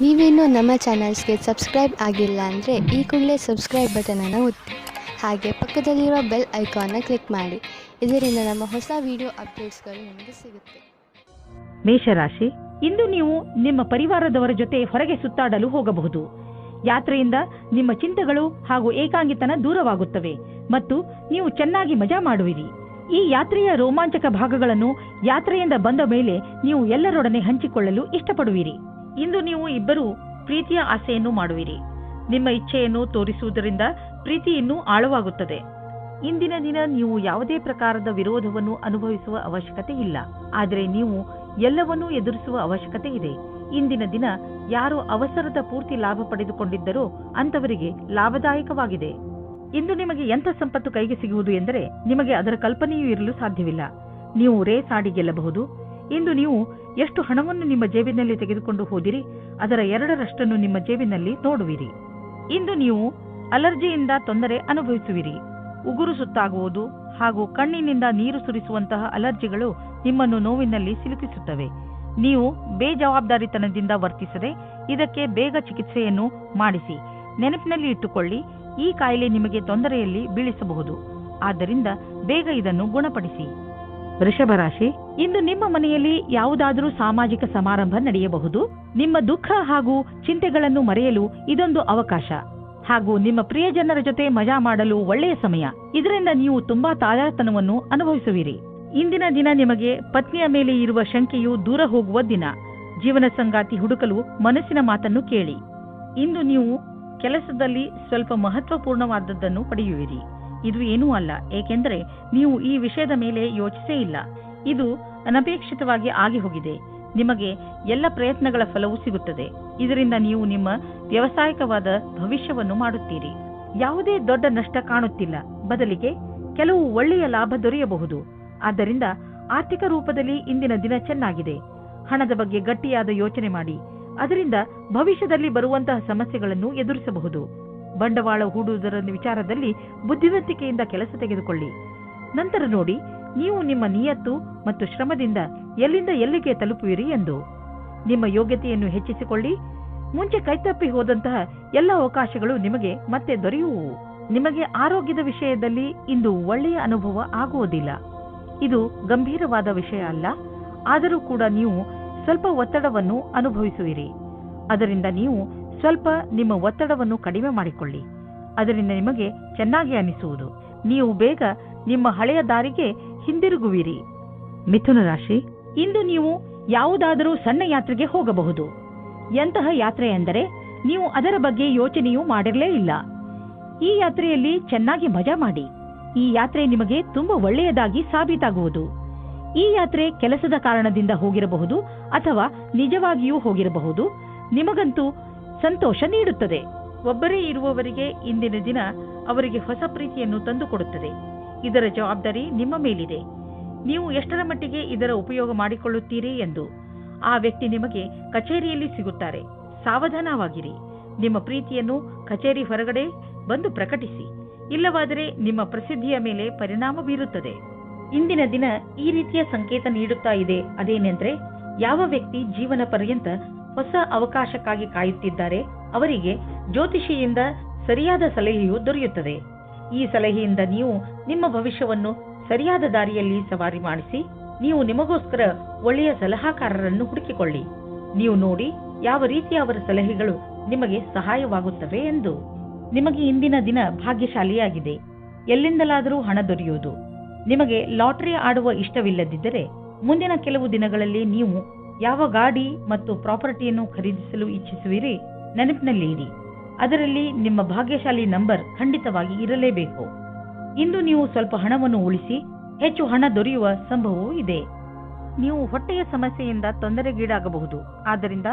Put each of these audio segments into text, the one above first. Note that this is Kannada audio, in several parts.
ನೀವೇನೂ ನಮ್ಮ ಚಾನಲ್ಸ್ಗೆ ಸಬ್ಸ್ಕ್ರೈಬ್ ಆಗಿಲ್ಲ ಅಂದರೆ ಈ ಕೂಡಲೇ ಸಬ್ಸ್ಕ್ರೈಬ್ ಬಟನನ್ನು ಒತ್ತಿ, ಹಾಗೆ ಪಕ್ಕದಲ್ಲಿರುವ ಬೆಲ್ ಐಕಾನ್ನ ಕ್ಲಿಕ್ ಮಾಡಿ. ಇದರಿಂದ ನಮ್ಮ ಹೊಸ ವಿಡಿಯೋ ಅಪ್ಡೇಟ್ಸ್ಗಳು ನಿಮಗೆ ಸಿಗುತ್ತೆ. ಮೇಷರಾಶಿ, ಇಂದು ನೀವು ನಿಮ್ಮ ಪರಿವಾರದವರ ಜೊತೆ ಹೊರಗೆ ಸುತ್ತಾಡಲು ಹೋಗಬಹುದು. ಯಾತ್ರೆಯಿಂದ ನಿಮ್ಮ ಚಿಂತೆಗಳು ಹಾಗೂ ಏಕಾಂಗಿತನ ದೂರವಾಗುತ್ತವೆ ಮತ್ತು ನೀವು ಚೆನ್ನಾಗಿ ಮಜಾ ಮಾಡುವಿರಿ. ಈ ಯಾತ್ರೆಯ ರೋಮಾಂಚಕ ಭಾಗಗಳನ್ನು ಯಾತ್ರೆಯಿಂದ ಬಂದ ಮೇಲೆ ನೀವು ಎಲ್ಲರೊಡನೆ ಹಂಚಿಕೊಳ್ಳಲು ಇಷ್ಟಪಡುವಿರಿ. ಇಂದು ನೀವು ಇಬ್ಬರು ಪ್ರೀತಿಯ ಆಸೆಯನ್ನು ಮಾಡುವಿರಿ. ನಿಮ್ಮ ಇಚ್ಛೆಯನ್ನು ತೋರಿಸುವುದರಿಂದ ಪ್ರೀತಿ ಇನ್ನೂ ಆಳವಾಗುತ್ತದೆ. ಇಂದಿನ ದಿನ ನೀವು ಯಾವುದೇ ಪ್ರಕಾರದ ವಿರೋಧವನ್ನು ಅನುಭವಿಸುವ ಅವಶ್ಯಕತೆ ಇಲ್ಲ, ಆದರೆ ನೀವು ಎಲ್ಲವನ್ನೂ ಎದುರಿಸುವ ಅವಶ್ಯಕತೆ ಇದೆ. ಇಂದಿನ ದಿನ ಯಾರು ಅವಸರದ ಪೂರ್ತಿ ಲಾಭ ಪಡೆದುಕೊಂಡಿದ್ದರೋ ಅಂತವರಿಗೆ ಲಾಭದಾಯಕವಾಗಿದೆ. ಇಂದು ನಿಮಗೆ ಎಂಥ ಸಂಪತ್ತು ಕೈಗೆ ಸಿಗುವುದು ಎಂದರೆ ನಿಮಗೆ ಅದರ ಕಲ್ಪನೆಯೂ ಇರಲು ಸಾಧ್ಯವಿಲ್ಲ. ನೀವು ರೇಸ್ ಆಡಿ ಗೆಲ್ಲಬಹುದು. ಇಂದು ನೀವು ಎಷ್ಟು ಹಣವನ್ನು ನಿಮ್ಮ ಜೇಬಿನಲ್ಲಿ ತೆಗೆದುಕೊಂಡು ಹೋದಿರಿ ಅದರ 2ರಷ್ಟನ್ನು ನಿಮ್ಮ ಜೇಬಿನಲ್ಲಿ ನೋಡುವಿರಿ. ಇಂದು ನೀವು ಅಲರ್ಜಿಯಿಂದ ತೊಂದರೆ ಅನುಭವಿಸುವಿರಿ. ಉಗುರು ಸುತ್ತಾಗುವುದು ಹಾಗೂ ಕಣ್ಣಿನಿಂದ ನೀರು ಸುರಿಸುವಂತಹ ಅಲರ್ಜಿಗಳು ನಿಮ್ಮನ್ನು ನೋವಿನಲ್ಲಿ ಸಿಲುಕಿಸುತ್ತವೆ. ನೀವು ಬೇಜವಾಬ್ದಾರಿತನದಿಂದ ವರ್ತಿಸದೆ ಇದಕ್ಕೆ ಬೇಗ ಚಿಕಿತ್ಸೆಯನ್ನು ಮಾಡಿಸಿ. ನೆನಪಿನಲ್ಲಿ ಇಟ್ಟುಕೊಳ್ಳಿ, ಈ ಕಾಯಿಲೆ ನಿಮಗೆ ತೊಂದರೆಯಲ್ಲಿ ಬೀಳಿಸಬಹುದು. ಆದ್ದರಿಂದ ಬೇಗ ಇದನ್ನು ಗುಣಪಡಿಸಿ. ವೃಷಭ ರಾಶಿ, ಇಂದು ನಿಮ್ಮ ಮನೆಯಲ್ಲಿ ಯಾವುದಾದರೂ ಸಾಮಾಜಿಕ ಸಮಾರಂಭ ನಡೆಯಬಹುದು. ನಿಮ್ಮ ದುಃಖ ಹಾಗೂ ಚಿಂತೆಗಳನ್ನು ಮರೆಯಲು ಇದೊಂದು ಅವಕಾಶ ಹಾಗೂ ನಿಮ್ಮ ಪ್ರಿಯಜನರ ಜೊತೆ ಮಜಾ ಮಾಡಲು ಒಳ್ಳೆಯ ಸಮಯ. ಇದರಿಂದ ನೀವು ತುಂಬಾ ತಾಜಾತನವನ್ನು ಅನುಭವಿಸುವಿರಿ. ಇಂದಿನ ದಿನ ನಿಮಗೆ ಪತ್ನಿಯ ಮೇಲೆ ಇರುವ ಶಂಕೆಯು ದೂರ ಹೋಗುವ ದಿನ. ಜೀವನ ಸಂಗಾತಿ ಹುಡುಕಲು ಮನಸ್ಸಿನ ಮಾತನ್ನು ಕೇಳಿ. ಇಂದು ನೀವು ಕೆಲಸದಲ್ಲಿ ಸ್ವಲ್ಪ ಮಹತ್ವಪೂರ್ಣವಾದದ್ದನ್ನು ಪಡೆಯುವಿರಿ. ಇದು ಏನೂ ಅಲ್ಲ, ಏಕೆಂದರೆ ನೀವು ಈ ವಿಷಯದ ಮೇಲೆ ಯೋಚಿಸೇ ಇಲ್ಲ. ಇದು ಅನಪೇಕ್ಷಿತವಾಗಿ ಆಗಿ ಹೋಗಿದೆ. ನಿಮಗೆ ಎಲ್ಲ ಪ್ರಯತ್ನಗಳ ಫಲವೂ ಸಿಗುತ್ತದೆ. ಇದರಿಂದ ನೀವು ನಿಮ್ಮ ವ್ಯವಸಾಯಿಕವಾದ ಭವಿಷ್ಯವನ್ನು ಮಾಡುತ್ತೀರಿ. ಯಾವುದೇ ದೊಡ್ಡ ನಷ್ಟ ಕಾಣುತ್ತಿಲ್ಲ, ಬದಲಿಗೆ ಕೆಲವು ಒಳ್ಳೆಯ ಲಾಭ ದೊರೆಯಬಹುದು. ಆದ್ದರಿಂದ ಆರ್ಥಿಕ ರೂಪದಲ್ಲಿ ಇಂದಿನ ದಿನ ಚೆನ್ನಾಗಿದೆ. ಹಣದ ಬಗ್ಗೆ ಗಟ್ಟಿಯಾದ ಯೋಚನೆ ಮಾಡಿ. ಅದರಿಂದ ಭವಿಷ್ಯದಲ್ಲಿ ಬರುವಂತಹ ಸಮಸ್ಯೆಗಳನ್ನು ಎದುರಿಸಬಹುದು. ಬಂಡವಾಳ ಹೂಡುವುದರ ವಿಚಾರದಲ್ಲಿ ಬುದ್ಧಿವಂತಿಕೆಯಿಂದ ಕೆಲಸ ತೆಗೆದುಕೊಳ್ಳಿ. ನಂತರ ನೋಡಿ ನೀವು ನಿಮ್ಮ ನಿಯತ್ತು ಮತ್ತು ಶ್ರಮದಿಂದ ಎಲ್ಲಿಂದ ಎಲ್ಲಿಗೆ ತಲುಪುವಿರಿ ಎಂದು. ನಿಮ್ಮ ಯೋಗ್ಯತೆಯನ್ನು ಹೆಚ್ಚಿಸಿಕೊಳ್ಳಿ. ಮುಂಚೆ ಕೈತಪ್ಪಿ ಹೋದಂತಹ ಎಲ್ಲ ಅವಕಾಶಗಳು ನಿಮಗೆ ಮತ್ತೆ ದೊರೆಯುವು. ನಿಮಗೆ ಆರೋಗ್ಯದ ವಿಷಯದಲ್ಲಿ ಇಂದು ಒಳ್ಳೆಯ ಅನುಭವ ಆಗುವುದಿಲ್ಲ. ಇದು ಗಂಭೀರವಾದ ವಿಷಯ ಅಲ್ಲ, ಆದರೂ ಕೂಡ ನೀವು ಸ್ವಲ್ಪ ಒತ್ತಡವನ್ನು ಅನುಭವಿಸುವಿರಿ. ಅದರಿಂದ ನೀವು ಸ್ವಲ್ಪ ನಿಮ್ಮ ಒತ್ತಡವನ್ನು ಕಡಿಮೆ ಮಾಡಿಕೊಳ್ಳಿ. ಅದರಿಂದ ನಿಮಗೆ ಚೆನ್ನಾಗಿ ಅನಿಸುವುದು. ನೀವು ಬೇಗ ನಿಮ್ಮ ಹಳೆಯ ದಾರಿಗೆ ಹಿಂದಿರುಗುವಿರಿ. ಮಿಥುನ ರಾಶಿ, ಇಂದು ನೀವು ಯಾವುದಾದರೂ ಸಣ್ಣ ಯಾತ್ರೆಗೆ ಹೋಗಬಹುದು. ಎಂತಹ ಯಾತ್ರೆ ಎಂದರೆ ನೀವು ಅದರ ಬಗ್ಗೆ ಯೋಚನೆಯೂ ಮಾಡಿರಲೇ ಇಲ್ಲ. ಈ ಯಾತ್ರೆಯಲ್ಲಿ ಚೆನ್ನಾಗಿ ಮಜಾ ಮಾಡಿ. ಈ ಯಾತ್ರೆ ನಿಮಗೆ ತುಂಬಾ ಒಳ್ಳೆಯದಾಗಿ ಸಾಬೀತಾಗುವುದು. ಈ ಯಾತ್ರೆ ಕೆಲಸದ ಕಾರಣದಿಂದ ಹೋಗಿರಬಹುದು ಅಥವಾ ನಿಜವಾಗಿಯೂ ಹೋಗಿರಬಹುದು. ನಿಮಗಂತೂ ಸಂತೋಷ ನೀಡುತ್ತದೆ. ಒಬ್ಬರೇ ಇರುವವರಿಗೆ ಇಂದಿನ ದಿನ ಅವರಿಗೆ ಹೊಸ ಪ್ರೀತಿಯನ್ನು ತಂದುಕೊಡುತ್ತದೆ. ಇದರ ಜವಾಬ್ದಾರಿ ನಿಮ್ಮ ಮೇಲಿದೆ. ನೀವು ಎಷ್ಟರ ಮಟ್ಟಿಗೆ ಇದರ ಉಪಯೋಗ ಮಾಡಿಕೊಳ್ಳುತ್ತೀರಿ ಎಂದು. ಆ ವ್ಯಕ್ತಿ ನಿಮಗೆ ಕಚೇರಿಯಲ್ಲಿ ಸಿಗುತ್ತಾರೆ. ಸಾವಧಾನವಾಗಿರಿ. ನಿಮ್ಮ ಪ್ರೀತಿಯನ್ನು ಕಚೇರಿ ಹೊರಗಡೆ ಬಂದು ಪ್ರಕಟಿಸಿ. ಇಲ್ಲವಾದರೆ ನಿಮ್ಮ ಪ್ರಸಿದ್ಧಿಯ ಮೇಲೆ ಪರಿಣಾಮ ಬೀರುತ್ತದೆ. ಇಂದಿನ ದಿನ ಈ ರೀತಿಯ ಸಂಕೇತ ನೀಡುತ್ತಾ ಇದೆ. ಅದೇನೆಂದ್ರೆ, ಯಾವ ವ್ಯಕ್ತಿ ಜೀವನ ಪರ್ಯಂತ ಹೊಸ ಅವಕಾಶಕ್ಕಾಗಿ ಕಾಯುತ್ತಿದ್ದಾರೆ ಅವರಿಗೆ ಜ್ಯೋತಿಷಿಯಿಂದ ಸರಿಯಾದ ಸಲಹೆಯು ದೊರೆಯುತ್ತದೆ. ಈ ಸಲಹೆಯಿಂದ ನೀವು ನಿಮ್ಮ ಭವಿಷ್ಯವನ್ನು ಸರಿಯಾದ ದಾರಿಯಲ್ಲಿ ಸವಾರಿ ಮಾಡಿಸಿ. ನೀವು ನಿಮಗೋಸ್ಕರ ಒಳ್ಳೆಯ ಸಲಹಾಕಾರರನ್ನು ಹುಡುಕಿಕೊಳ್ಳಿ. ನೀವು ನೋಡಿ ಯಾವ ರೀತಿಯ ಅವರ ಸಲಹೆಗಳು ನಿಮಗೆ ಸಹಾಯವಾಗುತ್ತವೆ ಎಂದು. ನಿಮಗೆ ಇಂದಿನ ದಿನ ಭಾಗ್ಯಶಾಲಿಯಾಗಿದೆ. ಎಲ್ಲಿಂದಲಾದರೂ ಹಣ ದೊರೆಯುವುದು. ನಿಮಗೆ ಲಾಟರಿ ಆಡುವ ಇಷ್ಟವಿಲ್ಲದಿದ್ದರೆ ಮುಂದಿನ ಕೆಲವು ದಿನಗಳಲ್ಲಿ ನೀವು ಯಾವ ಗಾಡಿ ಮತ್ತು ಪ್ರಾಪರ್ಟಿಯನ್ನು ಖರೀದಿಸಲು ಇಚ್ಛಿಸುವಿರಿ ನೆನಪಿನಲ್ಲಿ ಇಡಿ. ಅದರಲ್ಲಿ ನಿಮ್ಮ ಭಾಗ್ಯಶಾಲಿ ನಂಬರ್ ಖಂಡಿತವಾಗಿ ಇರಲೇಬೇಕು. ಇಂದು ನೀವು ಸ್ವಲ್ಪ ಹಣವನ್ನು ಉಳಿಸಿ. ಹೆಚ್ಚು ಹಣ ದೊರೆಯುವ ಸಂಭವವೂ ಇದೆ. ನೀವು ಹೊಟ್ಟೆಯ ಸಮಸ್ಯೆಯಿಂದ ತೊಂದರೆಗೀಡಾಗಬಹುದು. ಆದ್ದರಿಂದ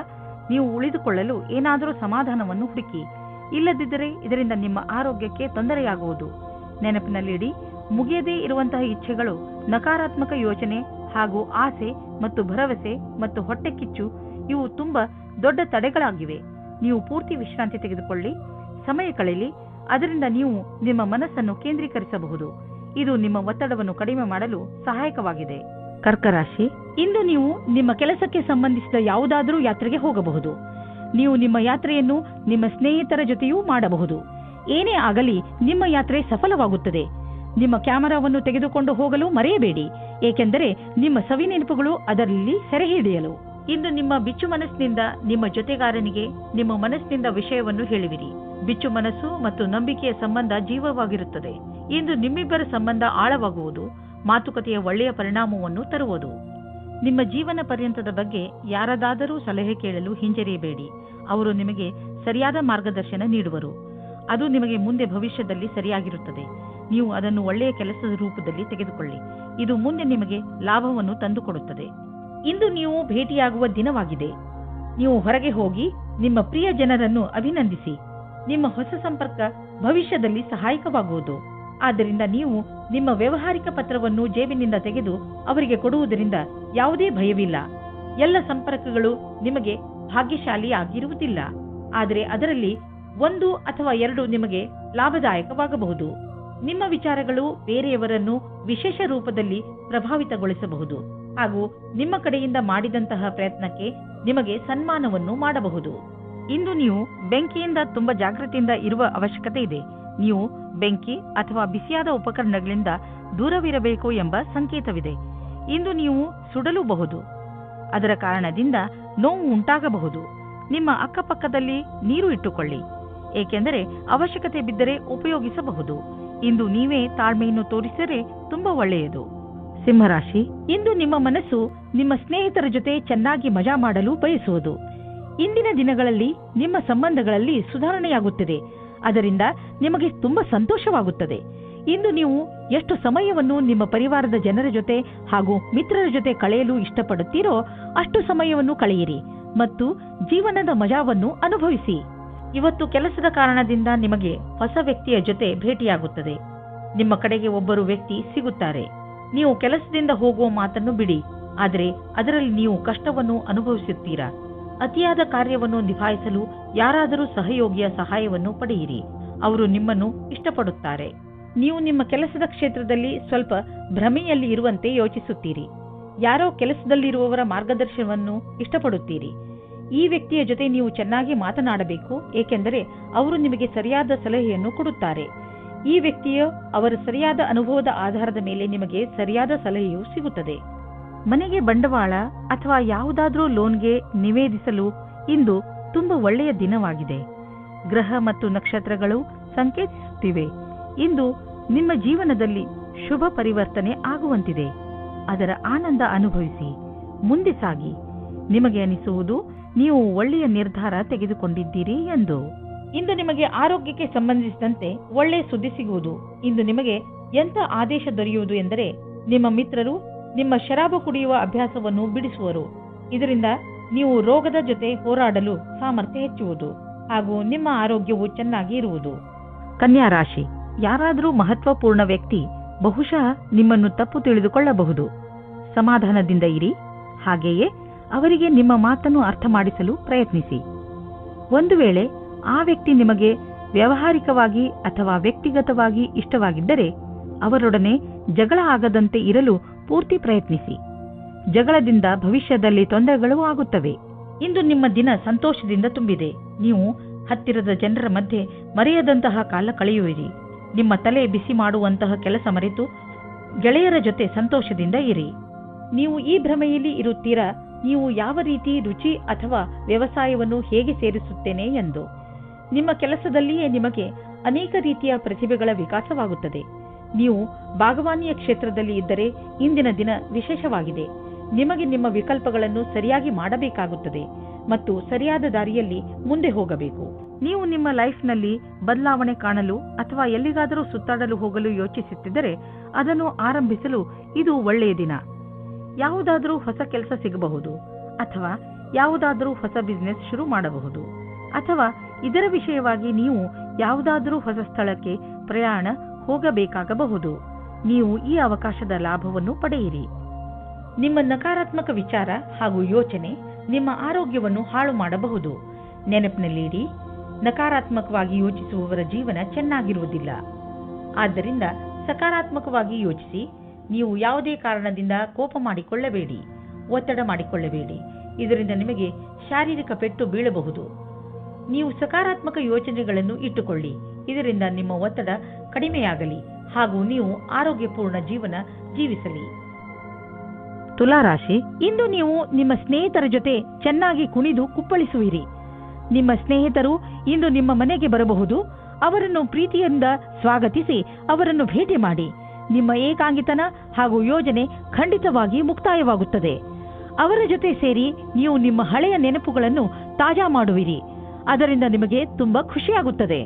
ನೀವು ಉಳಿದುಕೊಳ್ಳಲು ಏನಾದರೂ ಸಮಾಧಾನವನ್ನು ಹುಡುಕಿ. ಇಲ್ಲದಿದ್ದರೆ ಇದರಿಂದ ನಿಮ್ಮ ಆರೋಗ್ಯಕ್ಕೆ ತೊಂದರೆಯಾಗುವುದು. ನೆನಪಿನಲ್ಲಿಡಿ, ಮುಗಿಯದೇ ಇರುವಂತಹ ಇಚ್ಛೆಗಳು, ನಕಾರಾತ್ಮಕ ಯೋಚನೆ ಹಾಗೂ ಆಸೆ ಮತ್ತು ಭರವಸೆ ಮತ್ತು ಹೊಟ್ಟೆ ಕಿಚ್ಚು ಇವು ತುಂಬಾ ದೊಡ್ಡ ತಡೆಗಳಾಗಿವೆ. ನೀವು ಪೂರ್ತಿ ವಿಶ್ರಾಂತಿ ತೆಗೆದುಕೊಳ್ಳಿ, ಸಮಯ ಕಳೆಯಲಿ. ಅದರಿಂದ ನೀವು ನಿಮ್ಮ ಮನಸ್ಸನ್ನು ಕೇಂದ್ರೀಕರಿಸಬಹುದು. ಇದು ನಿಮ್ಮ ಒತ್ತಡವನ್ನು ಕಡಿಮೆ ಮಾಡಲು ಸಹಾಯಕವಾಗಿದೆ. ಕರ್ಕ ರಾಶಿ, ಇಂದು ನೀವು ನಿಮ್ಮ ಕೆಲಸಕ್ಕೆ ಸಂಬಂಧಿಸಿದ ಯಾವುದಾದರೂ ಯಾತ್ರೆಗೆ ಹೋಗಬಹುದು. ನೀವು ನಿಮ್ಮ ಯಾತ್ರೆಯನ್ನು ನಿಮ್ಮ ಸ್ನೇಹಿತರ ಜೊತೆಯೂ ಮಾಡಬಹುದು. ಏನೇ ಆಗಲಿ ನಿಮ್ಮ ಯಾತ್ರೆ ಸಫಲವಾಗುತ್ತದೆ. ನಿಮ್ಮ ಕ್ಯಾಮೆರಾವನ್ನು ತೆಗೆದುಕೊಂಡು ಹೋಗಲು ಮರೆಯಬೇಡಿ, ಏಕೆಂದರೆ ನಿಮ್ಮ ಸವಿನೆನಪುಗಳು ಅದರಲ್ಲಿ ಸೆರೆ ಹಿಡಿಯಲು. ಇಂದು ನಿಮ್ಮ ಬಿಚ್ಚು ಮನಸ್ಸಿನಿಂದ ನಿಮ್ಮ ಜೊತೆಗಾರನಿಗೆ ನಿಮ್ಮ ಮನಸ್ಸಿನಿಂದ ವಿಷಯವನ್ನು ಹೇಳಿವಿರಿ. ಬಿಚ್ಚು ಮನಸ್ಸು ಮತ್ತು ನಂಬಿಕೆಯ ಸಂಬಂಧ ಜೀವವಾಗಿರುತ್ತದೆ. ಇಂದು ನಿಮ್ಮಿಬ್ಬರ ಸಂಬಂಧ ಆಳವಾಗುವುದು, ಮಾತುಕತೆಯ ಒಳ್ಳೆಯ ಪರಿಣಾಮವನ್ನು ತರುವುದು. ನಿಮ್ಮ ಜೀವನ ಪರ್ಯಂತದ ಬಗ್ಗೆ ಯಾರದಾದರೂ ಸಲಹೆ ಕೇಳಲು ಹಿಂಜರಿಯಬೇಡಿ. ಅವರು ನಿಮಗೆ ಸರಿಯಾದ ಮಾರ್ಗದರ್ಶನ ನೀಡುವರು. ಅದು ನಿಮಗೆ ಮುಂದೆ ಭವಿಷ್ಯದಲ್ಲಿ ಸರಿಯಾಗಿರುತ್ತದೆ. ನೀವು ಅದನ್ನು ಒಳ್ಳೆಯ ಕೆಲಸದ ರೂಪದಲ್ಲಿ ತೆಗೆದುಕೊಳ್ಳಿ. ಇದು ಮುಂದೆ ನಿಮಗೆ ಲಾಭವನ್ನು ತಂದುಕೊಡುತ್ತದೆ. ಇಂದು ನೀವು ಭೇಟಿಯಾಗುವ ದಿನವಾಗಿದೆ. ನೀವು ಹೊರಗೆ ಹೋಗಿ ನಿಮ್ಮ ಪ್ರಿಯ ಜನರನ್ನು ಅಭಿನಂದಿಸಿ. ನಿಮ್ಮ ಹೊಸ ಸಂಪರ್ಕ ಭವಿಷ್ಯದಲ್ಲಿ ಸಹಾಯಕವಾಗುವುದು. ಆದ್ದರಿಂದ ನೀವು ನಿಮ್ಮ ವ್ಯವಹಾರಿಕ ಪತ್ರವನ್ನು ಜೇಬಿನಿಂದ ತೆಗೆದು ಅವರಿಗೆ ಕೊಡುವುದರಿಂದ ಯಾವುದೇ ಭಯವಿಲ್ಲ. ಎಲ್ಲ ಸಂಪರ್ಕಗಳು ನಿಮಗೆ ಭಾಗ್ಯಶಾಲಿಯಾಗಿರುವುದಿಲ್ಲ, ಆದರೆ ಅದರಲ್ಲಿ 1 ಅಥವಾ 2 ನಿಮಗೆ ಲಾಭದಾಯಕವಾಗಬಹುದು. ನಿಮ್ಮ ವಿಚಾರಗಳು ಬೇರೆಯವರನ್ನು ವಿಶೇಷ ರೂಪದಲ್ಲಿ ಪ್ರಭಾವಿತಗೊಳಿಸಬಹುದು ಹಾಗೂ ನಿಮ್ಮ ಕಡೆಯಿಂದ ಮಾಡಿದಂತಹ ಪ್ರಯತ್ನಕ್ಕೆ ನಿಮಗೆ ಸನ್ಮಾನವನ್ನು ಮಾಡಬಹುದು. ಇಂದು ನೀವು ಬೆಂಕಿಯಿಂದ ತುಂಬಾ ಜಾಗೃತಿಯಿಂದ ಇರುವ ಅವಶ್ಯಕತೆ ಇದೆ. ನೀವು ಬೆಂಕಿ ಅಥವಾ ಬಿಸಿಯಾದ ಉಪಕರಣಗಳಿಂದ ದೂರವಿರಬೇಕು ಎಂಬ ಸಂಕೇತವಿದೆ. ಇಂದು ನೀವು ಸುಡಲೂಬಹುದು. ಅದರ ಕಾರಣದಿಂದ ನೋವು ಉಂಟಾಗಬಹುದು. ನಿಮ್ಮ ಅಕ್ಕಪಕ್ಕದಲ್ಲಿ ನೀರು ಇಟ್ಟುಕೊಳ್ಳಿ, ಏಕೆಂದರೆ ಅವಶ್ಯಕತೆ ಬಿದ್ದರೆ ಉಪಯೋಗಿಸಬಹುದು. ಇಂದು ನೀವೇ ತಾಳ್ಮೆಯನ್ನು ತೋರಿಸಿದರೆ ತುಂಬಾ ಒಳ್ಳೆಯದು. ಸಿಂಹರಾಶಿ, ಇಂದು ನಿಮ್ಮ ಮನಸ್ಸು ನಿಮ್ಮ ಸ್ನೇಹಿತರ ಜೊತೆ ಚೆನ್ನಾಗಿ ಮಜಾ ಮಾಡಲು ಬಯಸುವುದು. ಇಂದಿನ ದಿನಗಳಲ್ಲಿ ನಿಮ್ಮ ಸಂಬಂಧಗಳಲ್ಲಿ ಸುಧಾರಣೆಯಾಗುತ್ತದೆ. ಅದರಿಂದ ನಿಮಗೆ ತುಂಬಾ ಸಂತೋಷವಾಗುತ್ತದೆ. ಇಂದು ನೀವು ಎಷ್ಟು ಸಮಯವನ್ನು ನಿಮ್ಮ ಪರಿವಾರದ ಜನರ ಜೊತೆ ಹಾಗೂ ಮಿತ್ರರ ಜೊತೆ ಕಳೆಯಲು ಇಷ್ಟಪಡುತ್ತೀರೋ ಅಷ್ಟು ಸಮಯವನ್ನು ಕಳೆಯಿರಿ ಮತ್ತು ಜೀವನದ ಮಜಾವನ್ನು ಅನುಭವಿಸಿ. ಇವತ್ತು ಕೆಲಸದ ಕಾರಣದಿಂದ ನಿಮಗೆ ಹೊಸ ವ್ಯಕ್ತಿಯ ಜೊತೆ ಭೇಟಿಯಾಗುತ್ತದೆ. ನಿಮ್ಮ ಕಡೆಗೆ ಒಬ್ಬರು ವ್ಯಕ್ತಿ ಸಿಗುತ್ತಾರೆ. ನೀವು ಕೆಲಸದಿಂದ ಹೋಗುವ ಮಾತನ್ನು ಬಿಡಿ, ಆದರೆ ಅದರಲ್ಲಿ ನೀವು ಕಷ್ಟವನ್ನು ಅನುಭವಿಸುತ್ತೀರಾ. ಅತಿಯಾದ ಕಾರ್ಯವನ್ನು ನಿಭಾಯಿಸಲು ಯಾರಾದರೂ ಸಹಯೋಗಿಯ ಸಹಾಯವನ್ನು ಪಡೆಯಿರಿ. ಅವರು ನಿಮ್ಮನ್ನು ಇಷ್ಟಪಡುತ್ತಾರೆ. ನೀವು ನಿಮ್ಮ ಕೆಲಸದ ಕ್ಷೇತ್ರದಲ್ಲಿ ಸ್ವಲ್ಪ ಭ್ರಮೆಯಲ್ಲಿ ಇರುವಂತೆ ಯೋಚಿಸುತ್ತೀರಿ. ಯಾರೋ ಕೆಲಸದಲ್ಲಿರುವವರ ಮಾರ್ಗದರ್ಶನವನ್ನು ಇಷ್ಟಪಡುತ್ತೀರಿ. ಈ ವ್ಯಕ್ತಿಯ ಜೊತೆ ನೀವು ಚೆನ್ನಾಗಿ ಮಾತನಾಡಬೇಕು, ಏಕೆಂದರೆ ಅವರು ನಿಮಗೆ ಸರಿಯಾದ ಸಲಹೆಯನ್ನು ಕೊಡುತ್ತಾರೆ. ಈ ವ್ಯಕ್ತಿಯು ಅವರ ಸರಿಯಾದ ಅನುಭವದ ಆಧಾರದ ಮೇಲೆ ನಿಮಗೆ ಸರಿಯಾದ ಸಲಹೆಯು ಸಿಗುತ್ತದೆ. ಮನೆಗೆ ಬಂಡವಾಳ ಅಥವಾ ಯಾವುದಾದ್ರೂ ಲೋನ್ಗೆ ನಿವೇದಿಸಲು ಇಂದು ತುಂಬಾ ಒಳ್ಳೆಯ ದಿನವಾಗಿದೆ. ಗ್ರಹ ಮತ್ತು ನಕ್ಷತ್ರಗಳು ಸಂಕೇತಿಸುತ್ತಿವೆ. ಇಂದು ನಿಮ್ಮ ಜೀವನದಲ್ಲಿ ಶುಭ ಪರಿವರ್ತನೆ ಆಗುವಂತಿದೆ. ಅದರ ಆನಂದ ಅನುಭವಿಸಿ ಮುಂದೆ ಸಾಗಿ. ನಿಮಗೆ ಅನಿಸುವುದು ನೀವು ಒಳ್ಳೆಯ ನಿರ್ಧಾರ ತೆಗೆದುಕೊಂಡಿದ್ದೀರಿ ಎಂದು. ಇಂದು ನಿಮಗೆ ಆರೋಗ್ಯಕ್ಕೆ ಸಂಬಂಧಿಸಿದಂತೆ ಒಳ್ಳೆಯ ಸುದ್ದಿ ಸಿಗುವುದು. ಇಂದು ನಿಮಗೆ ಎಂಥ ಆದೇಶ ದೊರೆಯುವುದು ಎಂದರೆ ನಿಮ್ಮ ಮಿತ್ರರು ನಿಮ್ಮ ಶರಾಬು ಕುಡಿಯುವ ಅಭ್ಯಾಸವನ್ನು ಬಿಡಿಸುವರು. ಇದರಿಂದ ನೀವು ರೋಗದ ಜೊತೆ ಹೋರಾಡಲು ಸಾಮರ್ಥ್ಯ ಹೆಚ್ಚುವುದು ಹಾಗೂ ನಿಮ್ಮ ಆರೋಗ್ಯವು ಚೆನ್ನಾಗಿ ಇರುವುದು. ಕನ್ಯಾ ರಾಶಿ, ಯಾರಾದರೂ ಮಹತ್ವಪೂರ್ಣ ವ್ಯಕ್ತಿ ಬಹುಶಃ ನಿಮ್ಮನ್ನು ತಪ್ಪು ತಿಳಿದುಕೊಳ್ಳಬಹುದು. ಸಮಾಧಾನದಿಂದ ಇರಿ. ಹಾಗೆಯೇ ಅವರಿಗೆ ನಿಮ್ಮ ಮಾತನ್ನು ಅರ್ಥ ಮಾಡಿಸಲು ಪ್ರಯತ್ನಿಸಿ. ಒಂದು ವೇಳೆ ಆ ವ್ಯಕ್ತಿ ನಿಮಗೆ ವ್ಯಾವಹಾರಿಕವಾಗಿ ಅಥವಾ ವ್ಯಕ್ತಿಗತವಾಗಿ ಇಷ್ಟವಾಗಿದ್ದರೆ ಅವರೊಡನೆ ಜಗಳ ಆಗದಂತೆ ಇರಲು ಪೂರ್ತಿ ಪ್ರಯತ್ನಿಸಿ. ಜಗಳದಿಂದ ಭವಿಷ್ಯದಲ್ಲಿ ತೊಂದರೆಗಳು ಆಗುತ್ತವೆ. ಇಂದು ನಿಮ್ಮ ದಿನ ಸಂತೋಷದಿಂದ ತುಂಬಿದೆ. ನೀವು ಹತ್ತಿರದ ಜನರ ಮಧ್ಯೆ ಮರೆಯದಂತಹ ಕಾಲ ಕಳೆಯುವಿರಿ. ನಿಮ್ಮ ತಲೆ ಬಿಸಿ ಮಾಡುವಂತಹ ಕೆಲಸ ಮರೆತು ಗೆಳೆಯರ ಜೊತೆ ಸಂತೋಷದಿಂದ ಇರಿ. ನೀವು ಈ ಭ್ರಮೆಯಲ್ಲಿ ಇರುತ್ತೀರಾ, ನೀವು ಯಾವ ರೀತಿ ರುಚಿ ಅಥವಾ ವ್ಯವಸಾಯವನ್ನು ಹೇಗೆ ಸೇರಿಸುತ್ತೇನೆ ಎಂದು. ನಿಮ್ಮ ಕೆಲಸದಲ್ಲಿಯೇ ನಿಮಗೆ ಅನೇಕ ರೀತಿಯ ಪ್ರತಿಭೆಗಳ ವಿಕಾಸವಾಗುತ್ತದೆ. ನೀವು ಬಾಗವಾನಿಯ ಕ್ಷೇತ್ರದಲ್ಲಿ ಇದ್ದರೆ ಇಂದಿನ ದಿನ ವಿಶೇಷವಾಗಿದೆ. ನಿಮಗೆ ನಿಮ್ಮ ವಿಕಲ್ಪಗಳನ್ನು ಸರಿಯಾಗಿ ಮಾಡಬೇಕಾಗುತ್ತದೆ ಮತ್ತು ಸರಿಯಾದ ದಾರಿಯಲ್ಲಿ ಮುಂದೆ ಹೋಗಬೇಕು. ನೀವು ನಿಮ್ಮ ಲೈಫ್ನಲ್ಲಿ ಬದಲಾವಣೆ ಕಾಣಲು ಅಥವಾ ಎಲ್ಲಿಗಾದರೂ ಸುತ್ತಾಡಲು ಹೋಗಲು ಯೋಚಿಸುತ್ತಿದ್ದರೆ ಅದನ್ನು ಆರಂಭಿಸಲು ಇದು ಒಳ್ಳೆಯ ದಿನ. ಯಾವುದಾದರೂ ಹೊಸ ಕೆಲಸ ಸಿಗಬಹುದು, ಅಥವಾ ಯಾವುದಾದರೂ ಹೊಸ ಬಿಸಿನೆಸ್ ಶುರು ಮಾಡಬಹುದು, ಅಥವಾ ಇದರ ವಿಷಯವಾಗಿ ನೀವು ಯಾವುದಾದರೂ ಹೊಸ ಸ್ಥಳಕ್ಕೆ ಪ್ರಯಾಣ ಹೋಗಬೇಕಾಗಬಹುದು. ನೀವು ಈ ಅವಕಾಶದ ಲಾಭವನ್ನು ಪಡೆಯಿರಿ. ನಿಮ್ಮ ನಕಾರಾತ್ಮಕ ವಿಚಾರ ಹಾಗೂ ಯೋಚನೆ ನಿಮ್ಮ ಆರೋಗ್ಯವನ್ನು ಹಾಳು ಮಾಡಬಹುದು. ನೆನಪಿನಲ್ಲಿಡಿ, ನಕಾರಾತ್ಮಕವಾಗಿ ಯೋಚಿಸುವವರ ಜೀವನ ಚೆನ್ನಾಗಿರುವುದಿಲ್ಲ. ಆದ್ದರಿಂದ ಸಕಾರಾತ್ಮಕವಾಗಿ ಯೋಚಿಸಿ. ನೀವು ಯಾವುದೇ ಕಾರಣದಿಂದ ಕೋಪ ಮಾಡಿಕೊಳ್ಳಬೇಡಿ, ಒತ್ತಡ ಮಾಡಿಕೊಳ್ಳಬೇಡಿ. ಇದರಿಂದ ನಿಮಗೆ ಶಾರೀರಿಕ ಪೆಟ್ಟು ಬೀಳಬಹುದು. ನೀವು ಸಕಾರಾತ್ಮಕ ಯೋಚನೆಗಳನ್ನು ಇಟ್ಟುಕೊಳ್ಳಿ. ಇದರಿಂದ ನಿಮ್ಮ ಒತ್ತಡ ಕಡಿಮೆಯಾಗಲಿ ಹಾಗೂ ನೀವು ಆರೋಗ್ಯಪೂರ್ಣ ಜೀವನ ಜೀವಿಸಲಿ. ತುಲಾರಾಶಿ, ಇಂದು ನೀವು ನಿಮ್ಮ ಸ್ನೇಹಿತರ ಜೊತೆ ಚೆನ್ನಾಗಿ ಕುಣಿದು ಕುಪ್ಪಳಿಸುವಿರಿ. ನಿಮ್ಮ ಸ್ನೇಹಿತರು ಇಂದು ನಿಮ್ಮ ಮನೆಗೆ ಬರಬಹುದು. ಅವರನ್ನು ಪ್ರೀತಿಯಿಂದ ಸ್ವಾಗತಿಸಿ ಅವರನ್ನು ಭೇಟಿ ಮಾಡಿ. ನಿಮ್ಮ ಏಕಾಂಗಿತನ ಹಾಗೂ ಯೋಜನೆ ಖಂಡಿತವಾಗಿ ಮುಕ್ತಾಯವಾಗುತ್ತದೆ. ಅವರ ಜೊತೆ ಸೇರಿ ನೀವು ನಿಮ್ಮ ಹಳೆಯ ನೆನಪುಗಳನ್ನು ತಾಜಾ ಮಾಡುವಿರಿ. ಅದರಿಂದ ನಿಮಗೆ ತುಂಬಾ ಖುಷಿಯಾಗುತ್ತದೆ.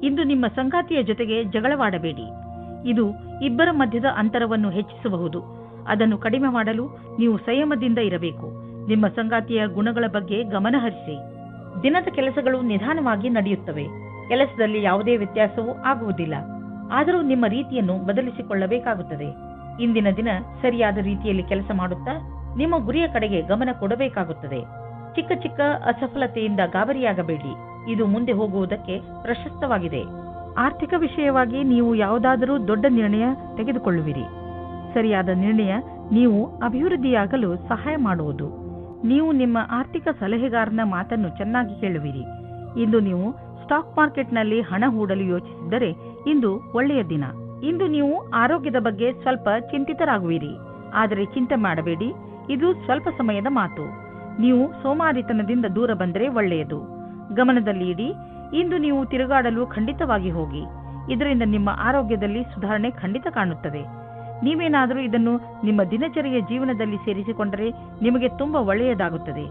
ಇಂದು ನಿಮ್ಮ ಸಂಗಾತಿಯ ಜೊತೆಗೆ ಜಗಳವಾಡಬೇಡಿ. ಇದು ಇಬ್ಬರ ಮಧ್ಯದ ಅಂತರವನ್ನು ಹೆಚ್ಚಿಸಬಹುದು. ಅದನ್ನು ಕಡಿಮೆ ಮಾಡಲು ನೀವು ಸಂಯಮದಿಂದ ಇರಬೇಕು. ನಿಮ್ಮ ಸಂಗಾತಿಯ ಗುಣಗಳ ಬಗ್ಗೆ ಗಮನ ಹರಿಸಿ. ದಿನದ ಕೆಲಸಗಳು ನಿಧಾನವಾಗಿ ನಡೆಯುತ್ತವೆ. ಕೆಲಸದಲ್ಲಿ ಯಾವುದೇ ವ್ಯತ್ಯಾಸವೂ ಆಗುವುದಿಲ್ಲ. ಆದರೂ ನಿಮ್ಮ ರೀತಿಯನ್ನು ಬದಲಿಸಿಕೊಳ್ಳಬೇಕಾಗುತ್ತದೆ. ಇಂದಿನ ದಿನ ಸರಿಯಾದ ರೀತಿಯಲ್ಲಿ ಕೆಲಸ ಮಾಡುತ್ತಾ ನಿಮ್ಮ ಗುರಿಯ ಕಡೆಗೆ ಗಮನ ಕೊಡಬೇಕಾಗುತ್ತದೆ. ಚಿಕ್ಕ ಚಿಕ್ಕ ಅಸಫಲತೆಯಿಂದ ಗಾಬರಿಯಾಗಬೇಡಿ. ಇದು ಮುಂದೆ ಹೋಗುವುದಕ್ಕೆ ಪ್ರಶಸ್ತವಾಗಿದೆ. ಆರ್ಥಿಕ ವಿಷಯವಾಗಿ ನೀವು ಯಾವುದಾದರೂ ದೊಡ್ಡ ನಿರ್ಣಯ ತೆಗೆದುಕೊಳ್ಳುವಿರಿ. ಸರಿಯಾದ ನಿರ್ಣಯ ನೀವು ಅಭಿವೃದ್ಧಿಯಾಗಲು ಸಹಾಯ ಮಾಡುವುದು. ನೀವು ನಿಮ್ಮ ಆರ್ಥಿಕ ಸಲಹೆಗಾರನ ಮಾತನ್ನು ಚೆನ್ನಾಗಿ ಕೇಳುವಿರಿ. ಇಂದು ನೀವು ಸ್ಟಾಕ್ ಮಾರ್ಕೆಟ್ನಲ್ಲಿ ಹಣ ಹೂಡಲು ಯೋಚಿಸಿದ್ದರೆ ಇಂದು ಒಳ್ಳೆಯ ದಿನ. ಇಂದು ನೀವು ಆರೋಗ್ಯದ ಬಗ್ಗೆ ಸ್ವಲ್ಪ ಚಿಂತಿತರಾಗುವಿರಿ. ಆದರೆ ಚಿಂತೆ ಮಾಡಬೇಡಿ, ಇದು ಸ್ವಲ್ಪ ಸಮಯದ ಮಾತು. ನೀವು ಸೋಮಾರಿತನದಿಂದ ದೂರ ಬಂದರೆ ಒಳ್ಳೆಯದು. ಗಮನದಲ್ಲಿ ಇಡಿ, ಇಂದು ನೀವು ತಿರುಗಾಡಲು ಖಂಡಿತವಾಗಿ ಹೋಗಿ. ಇದರಿಂದ ನಿಮ್ಮ ಆರೋಗ್ಯದಲ್ಲಿ ಸುಧಾರಣೆ ಖಂಡಿತ ಕಾಣುತ್ತದೆ. ನೀವೇನಾದರೂ ಇದನ್ನು ನಿಮ್ಮ ದಿನಚರಿಯ ಜೀವನದಲ್ಲಿ ಸೇರಿಸಿಕೊಂಡರೆ ನಿಮಗೆ ತುಂಬಾ ಒಳ್ಳೆಯದಾಗುತ್ತದೆ.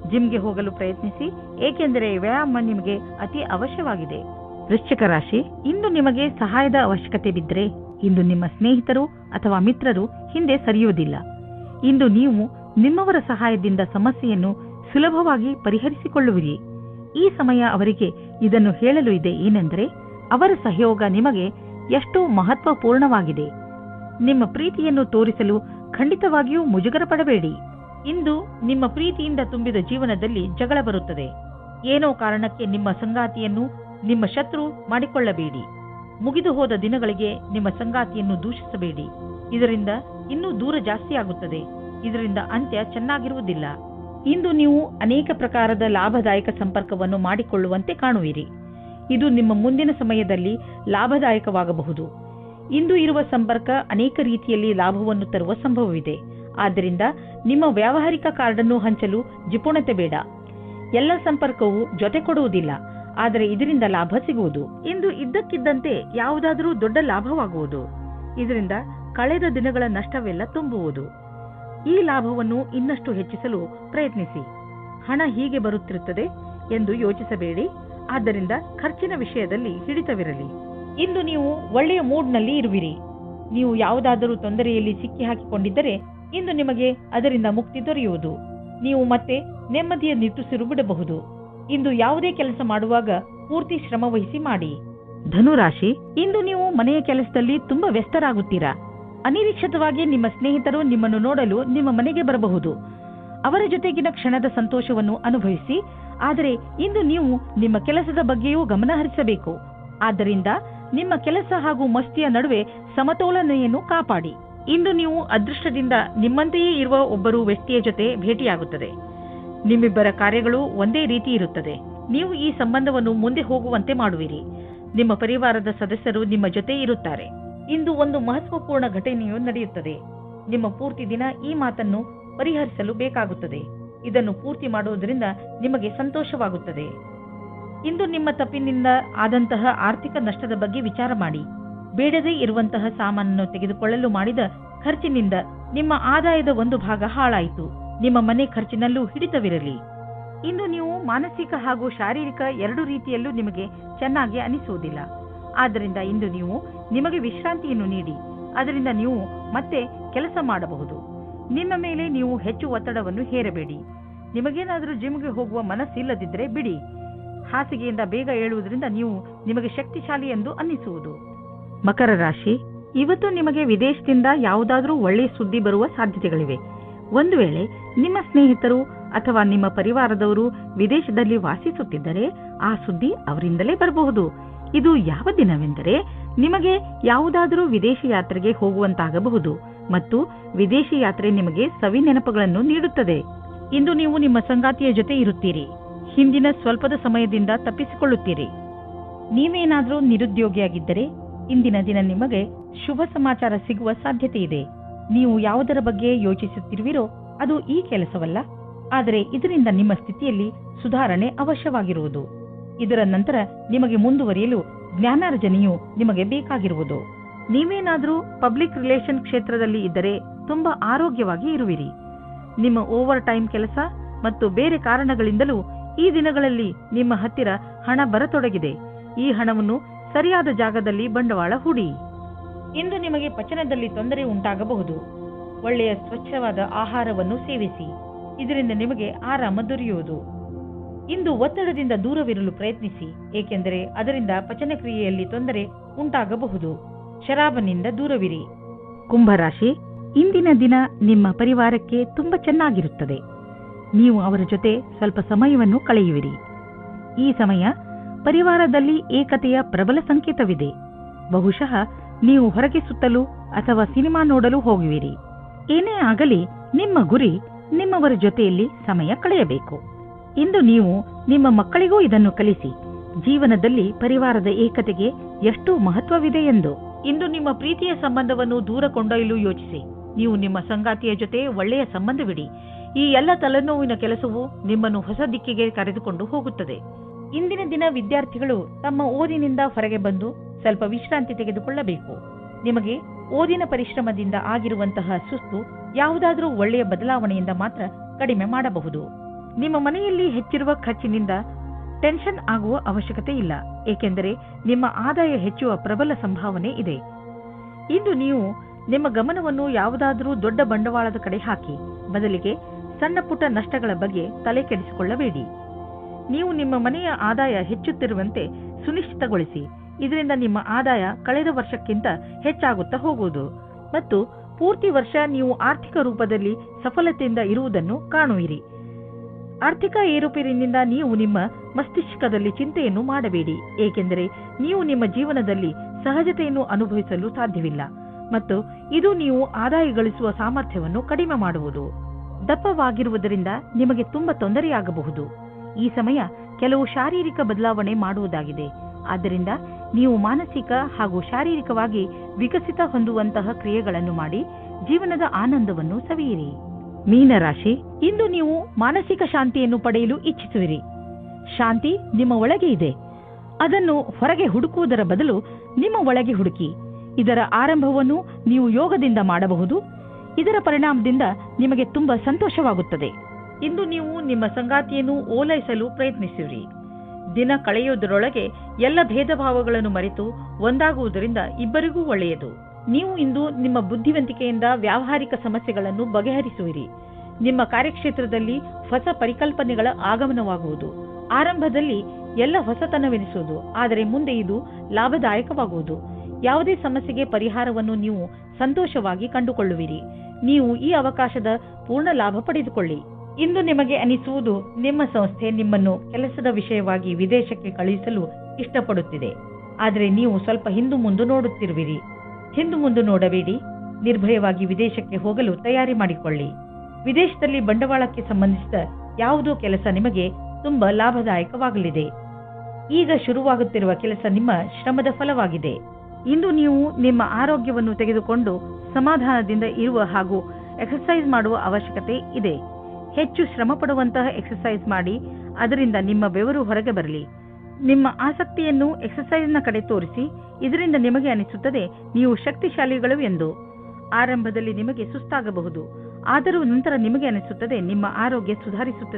ಜಿಮ್ಗೆ ಹೋಗಲು ಪ್ರಯತ್ನಿಸಿ, ಏಕೆಂದರೆ ವ್ಯಾಯಾಮ ನಿಮಗೆ ಅತಿ ಅವಶ್ಯವಾಗಿದೆ. ವೃಶ್ಚಿಕ ರಾಶಿ, ಇಂದು ನಿಮಗೆ ಸಹಾಯದ ಅವಶ್ಯಕತೆ ಬಿದ್ದರೆ ಇಂದು ನಿಮ್ಮ ಸ್ನೇಹಿತರು ಅಥವಾ ಮಿತ್ರರು ಹಿಂದೆ ಸರಿಯುವುದಿಲ್ಲ. ಇಂದು ನೀವು ನಿಮ್ಮವರ ಸಹಾಯದಿಂದ ಸಮಸ್ಯೆಯನ್ನು ಸುಲಭವಾಗಿ ಪರಿಹರಿಸಿಕೊಳ್ಳುವಿರಿ. ಈ ಸಮಯ ಅವರಿಗೆ ಇದನ್ನು ಹೇಳಲು ಇದೆ ಏನೆಂದರೆ ಅವರ ಸಹಯೋಗ ನಿಮಗೆ ಎಷ್ಟು ಮಹತ್ವಪೂರ್ಣವಾಗಿದೆ. ನಿಮ್ಮ ಪ್ರೀತಿಯನ್ನು ತೋರಿಸಲು ಖಂಡಿತವಾಗಿಯೂ ಮುಜುಗರ ಪಡಬೇಡಿ. ಇಂದು ನಿಮ್ಮ ಪ್ರೀತಿಯಿಂದ ತುಂಬಿದ ಜೀವನದಲ್ಲಿ ಜಗಳ ಬರುತ್ತದೆ. ಏನೋ ಕಾರಣಕ್ಕೆ ನಿಮ್ಮ ಸಂಗಾತಿಯನ್ನು ನಿಮ್ಮ ಶತ್ರು ಮಾಡಿಕೊಳ್ಳಬೇಡಿ. ಮುಗಿದು ಹೋದ ದಿನಗಳಿಗೆ ನಿಮ್ಮ ಸಂಗಾತಿಯನ್ನು ದೂಷಿಸಬೇಡಿ. ಇದರಿಂದ ಇನ್ನೂ ದೂರ ಜಾಸ್ತಿ ಆಗುತ್ತದೆ. ಇದರಿಂದ ಅಂತ್ಯ ಚೆನ್ನಾಗಿರುವುದಿಲ್ಲ. ಇಂದು ನೀವು ಅನೇಕ ಪ್ರಕಾರದ ಲಾಭದಾಯಕ ಸಂಪರ್ಕವನ್ನು ಮಾಡಿಕೊಳ್ಳುವಂತೆ ಕಾಣುವಿರಿ. ಇದು ನಿಮ್ಮ ಮುಂದಿನ ಸಮಯದಲ್ಲಿ ಲಾಭದಾಯಕವಾಗಬಹುದು. ಇಂದು ಇರುವ ಸಂಪರ್ಕ ಅನೇಕ ರೀತಿಯಲ್ಲಿ ಲಾಭವನ್ನು ತರುವ ಸಂಭವವಿದೆ. ಆದ್ದರಿಂದ ನಿಮ್ಮ ವ್ಯಾವಹಾರಿಕ ಕಾರ್ಡನ್ನು ಹಂಚಲು ಜಿಪುಣತೆ ಬೇಡ. ಎಲ್ಲ ಸಂಪರ್ಕವು ಜೊತೆ ಕೊಡುವುದಿಲ್ಲ, ಆದರೆ ಇದರಿಂದ ಲಾಭ ಸಿಗುವುದು. ಇಂದು ಇದ್ದಕ್ಕಿದ್ದಂತೆ ಯಾವುದಾದರೂ ದೊಡ್ಡ ಲಾಭವಾಗುವುದು. ಇದರಿಂದ ಕಳೆದ ದಿನಗಳ ನಷ್ಟವೆಲ್ಲ ತುಂಬುವುದು. ಈ ಲಾಭವನ್ನು ಇನ್ನಷ್ಟು ಹೆಚ್ಚಿಸಲು ಪ್ರಯತ್ನಿಸಿ. ಹಣ ಹೀಗೆ ಬರುತ್ತಿರುತ್ತದೆ ಎಂದು ಯೋಚಿಸಬೇಡಿ. ಆದ್ದರಿಂದ ಖರ್ಚಿನ ವಿಷಯದಲ್ಲಿ ಹಿಡಿತವಿರಲಿ. ಇಂದು ನೀವು ಒಳ್ಳೆಯ ಮೂಡ್ನಲ್ಲಿ ಇರುವಿರಿ. ನೀವು ಯಾವುದಾದರೂ ತೊಂದರೆಯಲ್ಲಿ ಸಿಕ್ಕಿ ಹಾಕಿಕೊಂಡಿದ್ದರೆ ಇಂದು ನಿಮಗೆ ಅದರಿಂದ ಮುಕ್ತಿ ದೊರೆಯುವುದು. ನೀವು ಮತ್ತೆ ನೆಮ್ಮದಿಯ ನಿಟ್ಟುಸಿರು ಬಿಡಬಹುದು. ಇಂದು ಯಾವುದೇ ಕೆಲಸ ಮಾಡುವಾಗ ಪೂರ್ತಿ ಶ್ರಮ ವಹಿಸಿ ಮಾಡಿ. ಧನುರಾಶಿ, ಇಂದು ನೀವು ಮನೆಯ ಕೆಲಸದಲ್ಲಿ ತುಂಬಾ ವ್ಯಸ್ತರಾಗುತ್ತೀರಾ. ಅನಿರೀಕ್ಷಿತವಾಗಿ ನಿಮ್ಮ ಸ್ನೇಹಿತರು ನಿಮ್ಮನ್ನು ನೋಡಲು ನಿಮ್ಮ ಮನೆಗೆ ಬರಬಹುದು. ಅವರ ಜೊತೆಗಿನ ಕ್ಷಣದ ಸಂತೋಷವನ್ನು ಅನುಭವಿಸಿ. ಆದರೆ ಇಂದು ನೀವು ನಿಮ್ಮ ಕೆಲಸದ ಬಗ್ಗೆಯೂ ಗಮನ ಹರಿಸಬೇಕು. ಆದ್ದರಿಂದ ನಿಮ್ಮ ಕೆಲಸ ಹಾಗೂ ಮಸ್ತಿಯ ನಡುವೆ ಸಮತೋಲನೆಯನ್ನು ಕಾಪಾಡಿ. ಇಂದು ನೀವು ಅದೃಷ್ಟದಿಂದ ನಿಮ್ಮಂತೆಯೇ ಇರುವ ಒಬ್ಬರು ವ್ಯಕ್ತಿಯ ಜೊತೆ ಭೇಟಿಯಾಗುತ್ತದೆ. ನಿಮ್ಮಿಬ್ಬರ ಕಾರ್ಯಗಳು ಒಂದೇ ರೀತಿ ಇರುತ್ತದೆ. ನೀವು ಈ ಸಂಬಂಧವನ್ನು ಮುಂದೆ ಹೋಗುವಂತೆ ಮಾಡುವಿರಿ. ನಿಮ್ಮ ಪರಿವಾರದ ಸದಸ್ಯರು ನಿಮ್ಮ ಜೊತೆ ಇರುತ್ತಾರೆ. ಇಂದು ಒಂದು ಮಹತ್ವಪೂರ್ಣ ಘಟನೆಯು ನಡೆಯುತ್ತದೆ. ನಿಮ್ಮ ಪೂರ್ತಿ ದಿನ ಈ ಮಾತನ್ನು ಪರಿಹರಿಸಲು ಬೇಕಾಗುತ್ತದೆ. ಇದನ್ನು ಪೂರ್ತಿ ಮಾಡುವುದರಿಂದ ನಿಮಗೆ ಸಂತೋಷವಾಗುತ್ತದೆ. ಇಂದು ನಿಮ್ಮ ತಪ್ಪಿನಿಂದ ಆದಂತಹ ಆರ್ಥಿಕ ನಷ್ಟದ ಬಗ್ಗೆ ವಿಚಾರ ಮಾಡಿ. ಬೇಡದೇ ಇರುವಂತಹ ಸಾಮಾನನ್ನು ತೆಗೆದುಕೊಳ್ಳಲು ಮಾಡಿದ ಖರ್ಚಿನಿಂದ ನಿಮ್ಮ ಆದಾಯದ ಒಂದು ಭಾಗ ಹಾಳಾಯಿತು. ನಿಮ್ಮ ಮನೆ ಖರ್ಚಿನಲ್ಲೂ ಹಿಡಿತವಿರಲಿ. ಇಂದು ನೀವು ಮಾನಸಿಕ ಹಾಗೂ ಶಾರೀರಿಕ ಎರಡು ರೀತಿಯಲ್ಲೂ ನಿಮಗೆ ಚೆನ್ನಾಗಿ ಅನಿಸುವುದಿಲ್ಲ. ಆದ್ದರಿಂದ ಇಂದು ನೀವು ನಿಮಗೆ ವಿಶ್ರಾಂತಿಯನ್ನು ನೀಡಿ. ಅದರಿಂದ ನೀವು ಮತ್ತೆ ಕೆಲಸ ಮಾಡಬಹುದು. ನಿಮ್ಮ ಮೇಲೆ ನೀವು ಹೆಚ್ಚು ಒತ್ತಡವನ್ನು ಹೇರಬೇಡಿ. ನಿಮಗೇನಾದರೂ ಜಿಮ್ಗೆ ಹೋಗುವ ಮನಸ್ಸಿಲ್ಲದಿದ್ದರೆ ಬಿಡಿ. ಹಾಸಿಗೆಯಿಂದ ಬೇಗ ಏಳುವುದರಿಂದ ನೀವು ನಿಮಗೆ ಶಕ್ತಿಶಾಲಿ ಎಂದು ಅನ್ನಿಸುವುದು. ಮಕರ ರಾಶಿ, ಇವತ್ತು ನಿಮಗೆ ವಿದೇಶದಿಂದ ಯಾವುದಾದರೂ ಒಳ್ಳೆಯ ಸುದ್ದಿ ಬರುವ ಸಾಧ್ಯತೆಗಳಿವೆ. ಒಂದು ವೇಳೆ ನಿಮ್ಮ ಸ್ನೇಹಿತರು ಅಥವಾ ನಿಮ್ಮ ಪರಿವಾರದವರು ವಿದೇಶದಲ್ಲಿ ವಾಸಿಸುತ್ತಿದ್ದರೆ ಆ ಸುದ್ದಿ ಅವರಿಂದಲೇ ಬರಬಹುದು. ಇದು ಯಾವ ದಿನವೆಂದರೆ ನಿಮಗೆ ಯಾವುದಾದರೂ ವಿದೇಶಿ ಯಾತ್ರೆಗೆ ಹೋಗುವಂತಾಗಬಹುದು ಮತ್ತು ವಿದೇಶಿ ಯಾತ್ರೆ ನಿಮಗೆ ಸವಿ ನೆನಪುಗಳನ್ನು ನೀಡುತ್ತದೆ. ಇಂದು ನೀವು ನಿಮ್ಮ ಸಂಗಾತಿಯ ಜೊತೆ ಇರುತ್ತೀರಿ. ಹಿಂದಿನ ಸ್ವಲ್ಪದ ಸಮಯದಿಂದ ತಪ್ಪಿಸಿಕೊಳ್ಳುತ್ತೀರಿ. ನೀವೇನಾದರೂ ನಿರುದ್ಯೋಗಿಯಾಗಿದ್ದರೆ ಇಂದಿನ ದಿನ ನಿಮಗೆ ಶುಭ ಸಮಾಚಾರ ಸಿಗುವ ಸಾಧ್ಯತೆ ಇದೆ. ನೀವು ಯಾವುದರ ಬಗ್ಗೆ ಯೋಚಿಸುತ್ತಿರುವಿರೋ ಅದು ಈ ಕೆಲಸವಲ್ಲ, ಆದರೆ ಇದರಿಂದ ನಿಮ್ಮ ಸ್ಥಿತಿಯಲ್ಲಿ ಸುಧಾರಣೆ ಅವಶ್ಯವಾಗಿರುವುದು. ಇದರ ನಂತರ ನಿಮಗೆ ಮುಂದುವರಿಯಲು ಜ್ಞಾನಾರ್ಜನೆಯು ನಿಮಗೆ ಬೇಕಾಗಿರುವುದು. ನೀವೇನಾದರೂ ಪಬ್ಲಿಕ್ ರಿಲೇಷನ್ ಕ್ಷೇತ್ರದಲ್ಲಿ ಇದ್ದರೆ ತುಂಬಾ ಆರೋಗ್ಯವಾಗಿ ಇರುವಿರಿ. ನಿಮ್ಮ ಓವರ್ ಟೈಮ್ ಕೆಲಸ ಮತ್ತು ಬೇರೆ ಕಾರಣಗಳಿಂದಲೂ ಈ ದಿನಗಳಲ್ಲಿ ನಿಮ್ಮ ಹತ್ತಿರ ಹಣ ಬರತೊಡಗಿದೆ. ಈ ಹಣವನ್ನು ಸರಿಯಾದ ಜಾಗದಲ್ಲಿ ಬಂಡವಾಳ ಹೂಡಿ. ಇಂದು ನಿಮಗೆ ಪಚನದಲ್ಲಿ ತೊಂದರೆ ಉಂಟಾಗಬಹುದು. ಒಳ್ಳೆಯ ಸ್ವಚ್ಛವಾದ ಆಹಾರವನ್ನು ಸೇವಿಸಿ, ಇದರಿಂದ ನಿಮಗೆ ಆರಾಮ ದೊರೆಯುವುದು. ಇಂದು ಒತ್ತಡದಿಂದ ದೂರವಿರಲು ಪ್ರಯತ್ನಿಸಿ, ಏಕೆಂದರೆ ಅದರಿಂದ ಪಚನಕ್ರಿಯೆಯಲ್ಲಿ ತೊಂದರೆ ಉಂಟಾಗಬಹುದು. ಶರಾಬನಿಂದ ದೂರವಿರಿ. ಕುಂಭರಾಶಿ, ಇಂದಿನ ದಿನ ನಿಮ್ಮ ಪರಿವಾರಕ್ಕೆ ತುಂಬಾ ಚೆನ್ನಾಗಿರುತ್ತದೆ. ನೀವು ಅವರ ಜೊತೆ ಸ್ವಲ್ಪ ಸಮಯವನ್ನು ಕಳೆಯುವಿರಿ. ಈ ಸಮಯ ಪರಿವಾರದಲ್ಲಿ ಏಕತೆಯ ಪ್ರಬಲ ಸಂಕೇತವಿದೆ. ಬಹುಶಃ ನೀವು ಹೊರಗೆ ಸುತ್ತಲು ಅಥವಾ ಸಿನಿಮಾ ನೋಡಲು ಹೋಗುವಿರಿ. ಏನೇ ಆಗಲಿ ನಿಮ್ಮ ಗುರಿ ನಿಮ್ಮವರ ಜೊತೆಯಲ್ಲಿ ಸಮಯ ಕಳೆಯಬೇಕು. ಇಂದು ನೀವು ನಿಮ್ಮ ಮಕ್ಕಳಿಗೂ ಇದನ್ನು ಕಲಿಸಿ, ಜೀವನದಲ್ಲಿ ಪರಿವಾರದ ಏಕತೆಗೆ ಎಷ್ಟು ಮಹತ್ವವಿದೆ ಎಂದು. ಇಂದು ನಿಮ್ಮ ಪ್ರೀತಿಯ ಸಂಬಂಧವನ್ನು ದೂರ ಕೊಂಡೊಯ್ಯಲು ಯೋಚಿಸಿ. ನೀವು ನಿಮ್ಮ ಸಂಗಾತಿಯ ಜೊತೆ ಒಳ್ಳೆಯ ಸಂಬಂಧವಿಡಿ. ಈ ಎಲ್ಲ ತಲೆನೋವಿನ ಕೆಲಸವು ನಿಮ್ಮನ್ನು ಹೊಸ ದಿಕ್ಕಿಗೆ ಕರೆದುಕೊಂಡು ಹೋಗುತ್ತದೆ. ಇಂದಿನ ದಿನ ವಿದ್ಯಾರ್ಥಿಗಳು ತಮ್ಮ ಓದಿನಿಂದ ಹೊರಗೆ ಬಂದು ಸ್ವಲ್ಪ ವಿಶ್ರಾಂತಿ ತೆಗೆದುಕೊಳ್ಳಬೇಕು. ನಿಮಗೆ ಓದಿನ ಪರಿಶ್ರಮದಿಂದ ಆಗಿರುವಂತಹ ಸುಸ್ತು ಯಾವುದಾದರೂ ಒಳ್ಳೆಯ ಬದಲಾವಣೆಯಿಂದ ಮಾತ್ರ ಕಡಿಮೆ ಮಾಡಬಹುದು. ನಿಮ್ಮ ಮನೆಯಲ್ಲಿ ಹೆಚ್ಚಿರುವ ಖರ್ಚಿನಿಂದ ಟೆನ್ಷನ್ ಆಗುವ ಅವಶ್ಯಕತೆ ಇಲ್ಲ, ಏಕೆಂದರೆ ನಿಮ್ಮ ಆದಾಯ ಹೆಚ್ಚುವ ಪ್ರಬಲ ಸಂಭಾವನೆ ಇದೆ. ಇಂದು ನೀವು ನಿಮ್ಮ ಗಮನವನ್ನು ಯಾವುದಾದರೂ ದೊಡ್ಡ ಬಂಡವಾಳದ ಕಡೆ ಹಾಕಿ, ಬದಲಿಗೆ ಸಣ್ಣ ಪುಟ್ಟ ನಷ್ಟಗಳ ಬಗ್ಗೆ ತಲೆ ಕೆಡಿಸಿಕೊಳ್ಳಬೇಡಿ. ನೀವು ನಿಮ್ಮ ಮನೆಯ ಆದಾಯ ಹೆಚ್ಚುತ್ತಿರುವಂತೆ ಸುನಿಶ್ಚಿತಗೊಳಿಸಿ. ಇದರಿಂದ ನಿಮ್ಮ ಆದಾಯ ಕಳೆದ ವರ್ಷಕ್ಕಿಂತ ಹೆಚ್ಚಾಗುತ್ತಾ ಹೋಗುವುದು ಮತ್ತು ಪೂರ್ತಿ ವರ್ಷ ನೀವು ಆರ್ಥಿಕ ರೂಪದಲ್ಲಿ ಸಫಲತೆಯಿಂದ ಇರುವುದನ್ನು ಕಾಣುವಿರಿ. ಆರ್ಥಿಕ ಏರುಪೇರಿನಿಂದ ನೀವು ನಿಮ್ಮ ಮಸ್ತಿಷ್ಕದಲ್ಲಿ ಚಿಂತೆಯನ್ನು ಮಾಡಬೇಡಿ, ಏಕೆಂದರೆ ನೀವು ನಿಮ್ಮ ಜೀವನದಲ್ಲಿ ಸಹಜತೆಯನ್ನು ಅನುಭವಿಸಲು ಸಾಧ್ಯವಿಲ್ಲ ಮತ್ತು ಇದು ನೀವು ಆದಾಯ ಗಳಿಸುವ ಸಾಮರ್ಥ್ಯವನ್ನು ಕಡಿಮೆ ಮಾಡುವುದು. ದಪ್ಪವಾಗಿರುವುದರಿಂದ ನಿಮಗೆ ತುಂಬಾ ತೊಂದರೆಯಾಗಬಹುದು. ಈ ಸಮಯ ಕೆಲವು ಶಾರೀರಿಕ ಬದಲಾವಣೆ ಮಾಡುವುದಾಗಿದೆ. ಆದ್ದರಿಂದ ನೀವು ಮಾನಸಿಕ ಹಾಗೂ ಶಾರೀರಿಕವಾಗಿ ವಿಕಸಿತ ಹೊಂದುವಂತಹ ಕ್ರಿಯೆಗಳನ್ನು ಮಾಡಿ ಜೀವನದ ಆನಂದವನ್ನು ಸವಿಯಿರಿ. ಮೀನರಾಶಿ, ಇಂದು ನೀವು ಮಾನಸಿಕ ಶಾಂತಿಯನ್ನು ಪಡೆಯಲು ಇಚ್ಛಿಸುವಿರಿ. ಶಾಂತಿ ನಿಮ್ಮ ಒಳಗೆ ಇದೆ. ಅದನ್ನು ಹೊರಗೆ ಹುಡುಕುವುದರ ಬದಲು ನಿಮ್ಮ ಒಳಗೆ ಹುಡುಕಿ. ಇದರ ಆರಂಭವನ್ನು ನೀವು ಯೋಗದಿಂದ ಮಾಡಬಹುದು. ಇದರ ಪರಿಣಾಮದಿಂದ ನಿಮಗೆ ತುಂಬಾ ಸಂತೋಷವಾಗುತ್ತದೆ. ಇಂದು ನೀವು ನಿಮ್ಮ ಸಂಗಾತಿಯನ್ನು ಓಲೈಸಲು ಪ್ರಯತ್ನಿಸಿರಿ. ದಿನ ಕಳೆಯುವುದರೊಳಗೆ ಎಲ್ಲ ಭೇದ ಭಾವಗಳನ್ನು ಮರೆತು ಒಂದಾಗುವುದರಿಂದ ಇಬ್ಬರಿಗೂ ಒಳ್ಳೆಯದು. ನೀವು ಇಂದು ನಿಮ್ಮ ಬುದ್ಧಿವಂತಿಕೆಯಿಂದ ವ್ಯಾವಹಾರಿಕ ಸಮಸ್ಯೆಗಳನ್ನು ಬಗೆಹರಿಸುವಿರಿ. ನಿಮ್ಮ ಕಾರ್ಯಕ್ಷೇತ್ರದಲ್ಲಿ ಹೊಸ ಪರಿಕಲ್ಪನೆಗಳ ಆಗಮನವಾಗುವುದು. ಆರಂಭದಲ್ಲಿ ಎಲ್ಲ ಹೊಸತನವೆನಿಸುವುದು, ಆದರೆ ಮುಂದೆ ಇದು ಲಾಭದಾಯಕವಾಗುವುದು. ಯಾವುದೇ ಸಮಸ್ಯೆಗೆ ಪರಿಹಾರವನ್ನು ನೀವು ಸಂತೋಷವಾಗಿ ಕಂಡುಕೊಳ್ಳುವಿರಿ. ನೀವು ಈ ಅವಕಾಶದ ಪೂರ್ಣ ಲಾಭ ಪಡೆದುಕೊಳ್ಳಿ. ಇಂದು ನಿಮಗೆ ಅನಿಸುವುದು ನಿಮ್ಮ ಸಂಸ್ಥೆ ನಿಮ್ಮನ್ನು ಕೆಲಸದ ವಿಷಯವಾಗಿ ವಿದೇಶಕ್ಕೆ ಕಳುಹಿಸಲು ಇಷ್ಟಪಡುತ್ತಿದೆ. ಆದರೆ ನೀವು ಸ್ವಲ್ಪ ಹಿಂದು ಮುಂದು ನೋಡುತ್ತಿರುವಿರಿ. ಹಿಂದು ಮುಂದು ನೋಡಬೇಡಿ. ನಿರ್ಭಯವಾಗಿ ವಿದೇಶಕ್ಕೆ ಹೋಗಲು ತಯಾರಿ ಮಾಡಿಕೊಳ್ಳಿ. ವಿದೇಶದಲ್ಲಿ ಬಂಡವಾಳಕ್ಕೆ ಸಂಬಂಧಿಸಿದ ಯಾವುದೋ ಕೆಲಸ ನಿಮಗೆ ತುಂಬಾ ಲಾಭದಾಯಕವಾಗಲಿದೆ. ಈಗ ಶುರುವಾಗುತ್ತಿರುವ ಕೆಲಸ ನಿಮ್ಮ ಶ್ರಮದ ಫಲವಾಗಿದೆ. ಇಂದು ನೀವು ನಿಮ್ಮ ಆರೋಗ್ಯವನ್ನು ತೆಗೆದುಕೊಂಡು ಸಮಾಧಾನದಿಂದ ಇರುವ ಹಾಗೂ ಎಕ್ಸರ್ಸೈಸ್ ಮಾಡುವ ಅವಶ್ಯಕತೆ ಇದೆ. ಹೆಚ್ಚು ಶ್ರಮ ಪಡುವಂತಹ ಎಕ್ಸರ್ಸೈಸ್ ಮಾಡಿ, ಅದರಿಂದ ನಿಮ್ಮ ಬೆವರು ಹೊರಗೆ ಬರಲಿ. ನಿಮ್ಮ ಆಸಕ್ತಿಯನ್ನು ಎಕ್ಸರ್ಸೈಸ್ನ ಕಡೆ ತೋರಿಸಿ. ಇದರಿಂದ ನಿಮಗೆ ಅನಿಸುತ್ತದೆ ನೀವು ಶಕ್ತಿಶಾಲಿಗಳು ಎಂದು. ಆರಂಭದಲ್ಲಿ ನಿಮಗೆ ಸುಸ್ತಾಗಬಹುದು, ಆದರೂ ನಂತರ ನಿಮಗೆ ಅನಿಸುತ್ತದೆ ನಿಮ್ಮ ಆರೋಗ್ಯ ಸುಧಾರಿಸುತ್ತದೆ.